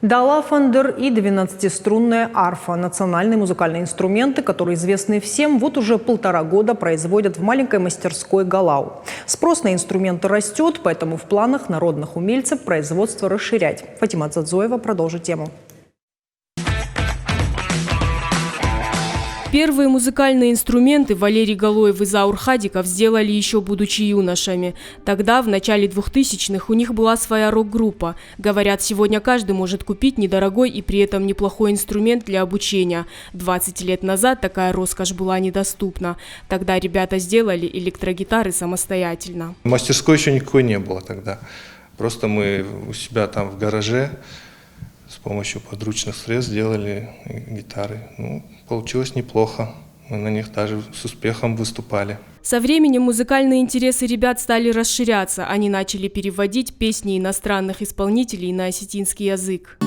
Далафандер и 12-струнная арфа – национальные музыкальные инструменты, которые известны всем, вот уже 1,5 года производят в маленькой мастерской Галау. Спрос на инструменты растет, поэтому в планах народных умельцев производство расширять. Фатима Дзадзоева продолжит тему. Первые музыкальные инструменты Валерий Галоев и Заур Хадиков сделали еще будучи юношами. Тогда, в начале 2000-х, у них была своя рок-группа. Говорят, сегодня каждый может купить недорогой и при этом неплохой инструмент для обучения. 20 лет назад такая роскошь была недоступна. Тогда ребята сделали электрогитары самостоятельно. Мастерской еще никакой не было тогда. Просто мы у себя там в гараже с помощью подручных средств делали гитары. Получилось неплохо. Мы на них даже с успехом выступали. Со временем музыкальные интересы ребят стали расширяться. Они начали переводить песни иностранных исполнителей на осетинский язык.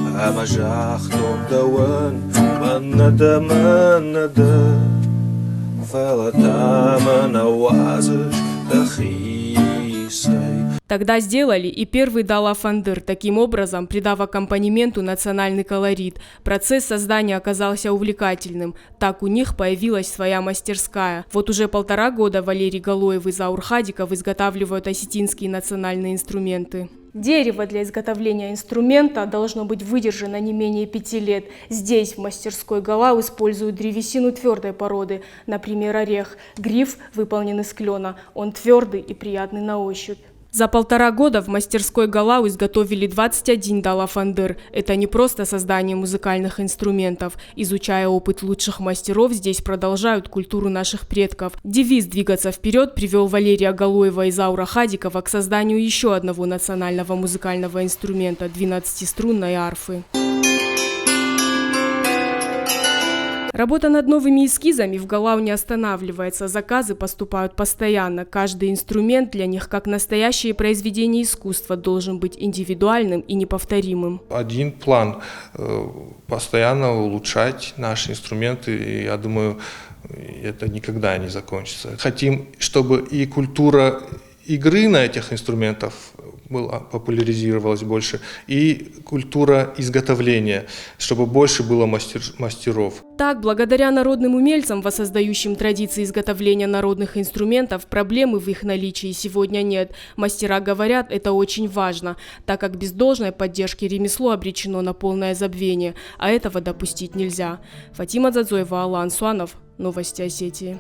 Тогда сделали и первый далафандер, таким образом придав аккомпанементу национальный колорит. Процесс создания оказался увлекательным. Так у них появилась своя мастерская. Вот уже 1,5 года Валерий Галоев и Заур Хадиков изготавливают осетинские национальные инструменты. Дерево для изготовления инструмента должно быть выдержано не менее 5 лет. Здесь, в мастерской Галау, используют древесину твердой породы, например, орех. Гриф выполнен из клена. Он твердый и приятный на ощупь. За 1,5 года в мастерской Галау изготовили 21 далафандер. Это не просто создание музыкальных инструментов. Изучая опыт лучших мастеров, здесь продолжают культуру наших предков. Девиз «Двигаться вперед» привел Валерия Галоева и Заура Хадикова к созданию еще одного национального музыкального инструмента – 12-струнной арфы. Работа над новыми эскизами в Галау не останавливается, заказы поступают постоянно. Каждый инструмент для них, как настоящее произведение искусства, должен быть индивидуальным и неповторимым. Один план – постоянно улучшать наши инструменты, и я думаю, это никогда не закончится. Хотим, чтобы и культура игры на этих инструментах популяризировалась больше, и культура изготовления, чтобы больше было мастеров. Так, благодаря народным умельцам, воссоздающим традиции изготовления народных инструментов, проблемы в их наличии сегодня нет. Мастера говорят, это очень важно, так как без должной поддержки ремесло обречено на полное забвение, а этого допустить нельзя. Фатима Дзадзоева, Алан Суанов. Новости Осетии.